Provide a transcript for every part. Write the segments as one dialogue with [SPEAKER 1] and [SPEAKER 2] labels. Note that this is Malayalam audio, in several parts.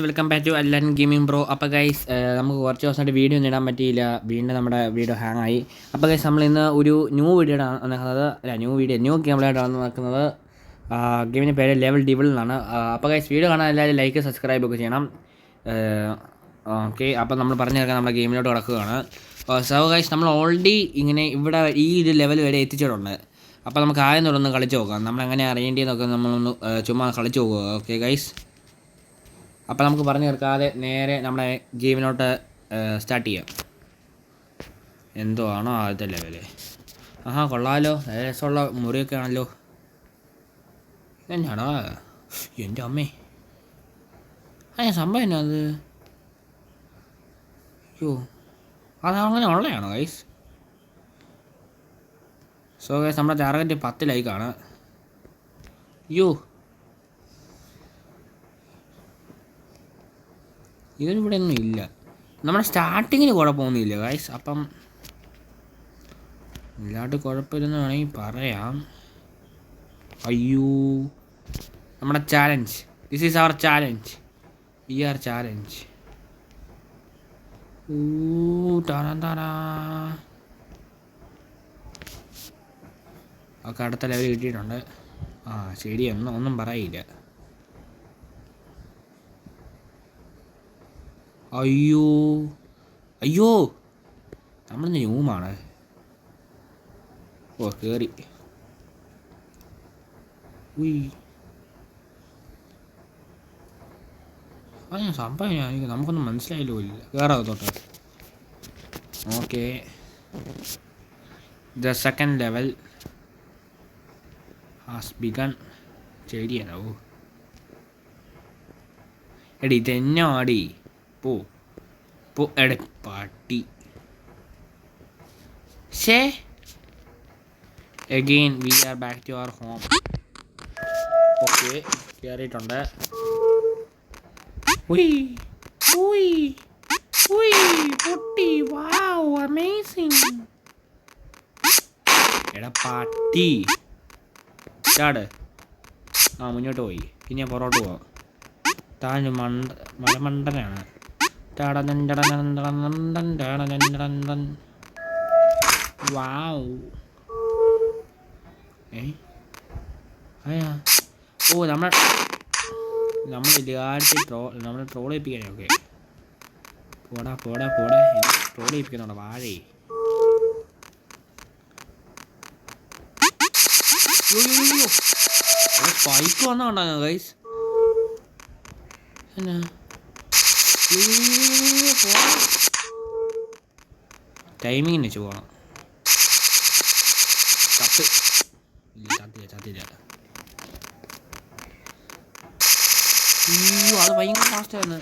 [SPEAKER 1] Welcome back to Allan gaming bro. അപ്പോൾ ഗൈസ് നമുക്ക് കുറച്ച് ദിവസമായിട്ട് വീഡിയോ ഒന്നും ഇടാൻ പറ്റിയില്ല. വീണ്ടും നമ്മുടെ വീഡിയോ ഹാങ് ആയി. അപ്പോൾ ഗൈസ് നമ്മൾ ഇന്ന് ഒരു ന്യൂ വീഡിയോ ആണ് നടക്കുന്നത്. ന്യൂ ഗെയിമിലായിട്ടാണ് നടക്കുന്നത്. ഗെയിമിൻ്റെ പേര് ലെവൽ ഡിവിൾ എന്നാണ്. അപ്പോൾ ഗൈസ് വീഡിയോ കാണാൻ എല്ലാവരും ലൈക്ക് സബ്സ്ക്രൈബ് ഒക്കെ ചെയ്യണം. ഓക്കെ, അപ്പോൾ നമ്മൾ പറഞ്ഞു കേൾക്കാൻ നമ്മുടെ ഗെയിമിലോട്ട് കിടക്കുകയാണ്. സോ ഗൈസ് നമ്മൾ ഓൾറെഡി ഇങ്ങനെ ഇവിടെ ഈ ഒരു ലെവൽ വരെ എത്തിച്ചിട്ടുണ്ട്. അപ്പോൾ നമുക്ക് ആദ്യം തൊട്ടൊന്ന് കളിച്ച് നോക്കാം. നമ്മളെങ്ങനെ അറിയേണ്ടതെന്നൊക്കെ നമ്മളൊന്ന് ചുമ്മാ കളിച്ച് നോക്കുക. ഓക്കെ ഗൈസ്, അപ്പോൾ നമുക്ക് പറഞ്ഞു തീർക്കാതെ നേരെ നമ്മുടെ ഗെയിമിനോട്ട് സ്റ്റാർട്ട് ചെയ്യാം. എന്തോ ആണോ ആദ്യത്തെ ലെവല്? കൊള്ളാമല്ലോ, രസമുള്ള മുറിയൊക്കെ ആണല്ലോ. എന്നാടാ എൻ്റെ അമ്മേ, സംഭവം എന്നാ അത്? അയ്യോ, അതങ്ങനെ ഉള്ളതാണോ ഗൈസ്? സോ ഗൈസ് നമ്മുടെ ടാർഗറ്റ് 10 ലൈക്കാണ്. അയ്യോ, ഇതിനിവിടെ ഒന്നും ഇല്ല. നമ്മുടെ സ്റ്റാർട്ടിങ്ങിന് കുഴപ്പമൊന്നുമില്ല ഗൈസ്. അപ്പം ഇല്ലാണ്ട് കുഴപ്പമില്ലെന്ന് വേണമെങ്കിൽ പറയാം. അയ്യോ, നമ്മുടെ challenge, this is our challenge, we are challenge. ഒക്കെ അടുത്ത ലെവൽ കിട്ടിയിട്ടുണ്ട്. ശരി, ഒന്നും പറയില്ല. അയ്യോ അയ്യോ, നമ്മളിന്ന് ന്യൂമാണ്. കയറി. സംഭവം നമുക്കൊന്നും മനസ്സിലായില്ലോ. ഇല്ല, കയറാതെ തൊട്ട്. Okay, the second level has begun. ശരിയാണോ? എടി ഇതെന്നാടി? പോ എടെ പാട്ടി. ഷേ, again we are back to our home. Okay, കയറിയിട്ടുണ്ട്. പൊട്ടി. Wow, amazing. എടാ പാട്ടി, ചാട്. മുന്നോട്ട് പോയി. പിന്നെ പുറകോട്ട് പോവാം. താഴെ മലമണ്ടനാണ്. വാവ്. നമ്മൾ ട്രോൾ ചെയ്യിപ്പിക്കാനേ. ഓക്കെ, പോടാ ട്രോൾ ചെയ്യിപ്പിക്കുന്നുണ്ടോ വാഴേ? സ്പൈക്ക് വന്നോണ്ടാ ഗൈസ്. എന്നാ ടൈമിങ്ങിന് വെച്ച് പോകണം. ചത്തില്ല. അയ്യോ, അത് ഭയങ്കര ഫാസ്റ്റായിരുന്നു.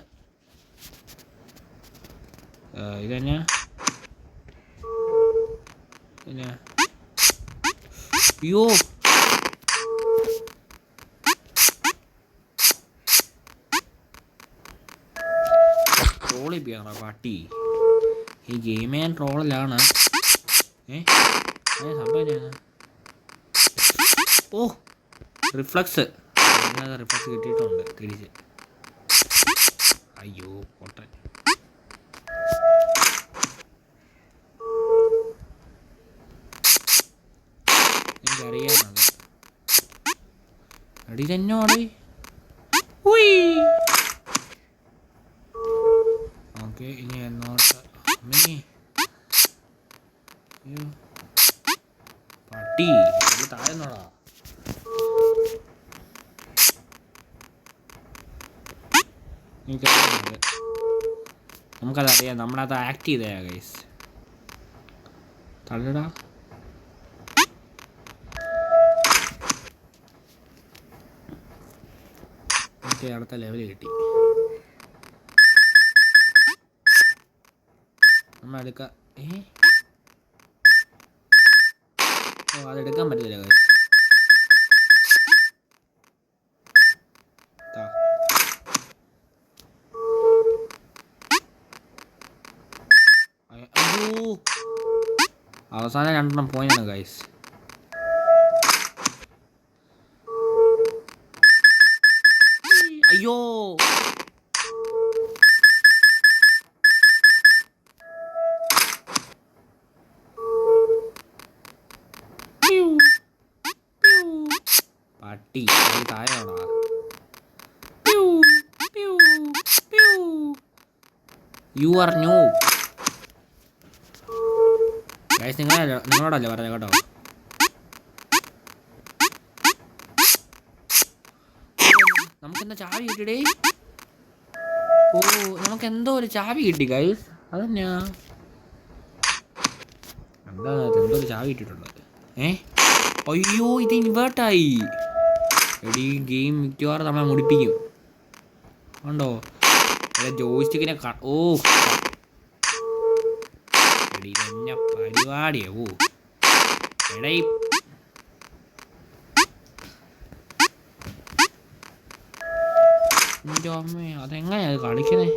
[SPEAKER 1] ഇതന്നെ അയ്യോ, ട്രോൾ ചെയ്യിപ്പിക്കാണോ പാട്ടി? ഈ ഗെയിമേ ട്രോളിലാണ്. സംഭവം റിഫ്ലക്സ് കിട്ടിയിട്ടുണ്ട് തിരിച്ച്. അയ്യോ പൊട്ടൻ. എനിക്കറിയാമത്. അടി തന്നോടെ. ഓക്കെ, ഇനി എന്നോട്ട്. പട്ടി താഴെന്നോടാ. എനിക്കറിയാം, നമുക്കതറിയാം. നമ്മളത് ആക്ട് ചെയ്തേ ഗൈസ്. തള്ളടാ. എനിക്ക് അടുത്ത ലെവൽ കിട്ടി. നമ്മളെടുക്കാം. അതെടുക്കാൻ പറ്റില്ല ഗൈസ്. അവസാനം 2 പോയിന്റാണ് ഗൈസ്. അയ്യോ, പട്ടി താഴെയാണോ? You are new guys. നിങ്ങളോടല്ലേ പറഞ്ഞത് കേട്ടോ. നമുക്കെന്താ ചാവി കിട്ടിയടേ? ഓ, നമുക്ക് എന്തോ ഒരു ചാവി കിട്ടി ഗൈസ്. അതെന്നാ എന്താ എന്തോ ഒരു ചാവി കിട്ടിയിട്ടുള്ളത്? അയ്യോ, ഇത് ഇൻവേർട്ടായി. എടീ, ഗെയിം മിക്കവാറും നമ്മളെ മുടിപ്പിക്കും. ഉണ്ടോ ജോയിസ്റ്റിക്കിനെ ഓ എടീ, എന്നെ പരിപാടിയാവോ എടേ. എൻ്റെ അമ്മേ, അതെങ്ങനെയാ അത് കളിക്കണേ?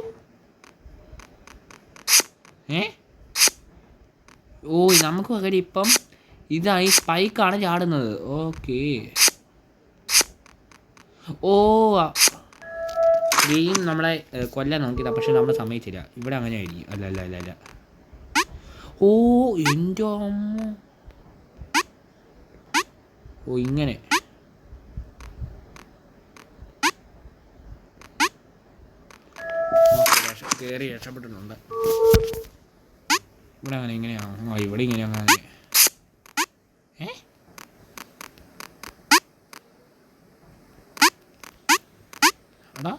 [SPEAKER 1] ഓ, നമുക്ക് പകരം ഇപ്പം ഇതായി സ്പൈക്കാണ് ചാടുന്നത്. ഓക്കെ. ഓ, ഗെയിം നമ്മളെ കൊല്ലാൻ നോക്കിയതാ, പക്ഷെ നമ്മൾ സമ്മതിച്ചില്ല. ഇവിടെ അങ്ങനെ ആയിരിക്കും. അല്ല അല്ല അല്ല അല്ല. ഓ, എൻ്റെ അമ്മ. ഓ, ഇങ്ങനെ. കയറി രക്ഷപ്പെട്ടിട്ടുണ്ട്. ഇവിടെ അങ്ങനെ ഇങ്ങനെയാണോ? ആ, ഇവിടെ ഇങ്ങനെ അങ്ങനെ. എടാ,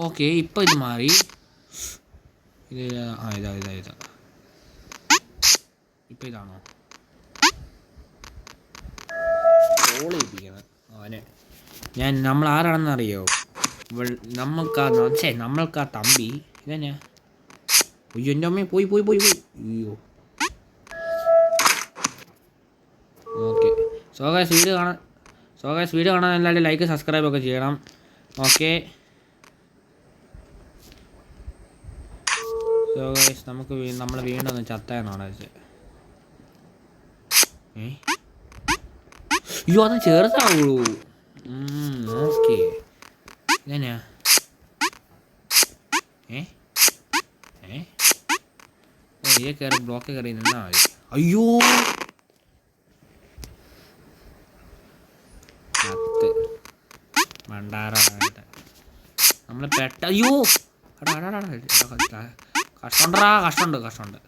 [SPEAKER 1] ഓക്കെ, ഇപ്പം ഇത് മാറി. ഇത് ഇതാ ഇതാ ഇതാ. ഇപ്പം ഇതാണോ കോൾ ചെയ്യിപ്പിക്കുന്നത് അവനെ? നമ്മൾ ആരാണെന്ന് അറിയോ? നമ്മൾക്കാ തമ്പി. ഇതെന്നാ? അയ്യോ, എൻ്റെ അമ്മയെ പോയി പോയി പോയി പോയി. അയ്യോ. ഓക്കെ. സോ ഗൈസ്, വീഡിയോ കാണാൻ എല്ലാവരും ലൈക്ക് സബ്സ്ക്രൈബ് ഒക്കെ ചെയ്യണം. ഓക്കെ. സോ ഗൈസ്, നമ്മൾ വീണ്ടും ഒന്ന് ചത്തായെന്നാണ് വെച്ചത്. അയ്യോ, അത് ചെറുതാവുള്ളൂ. ഓക്കെ. ഇതെന്നാ? ഇതിൽ കയറി ബ്ലോക്ക് കയറി നിന്നാ മതി. അയ്യോ, മണ്ടാറായിട്ട് നമ്മൾ അയ്യോ, കഷ്ടമുണ്ട്.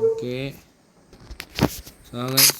[SPEAKER 1] ഓക്കെ. So guys,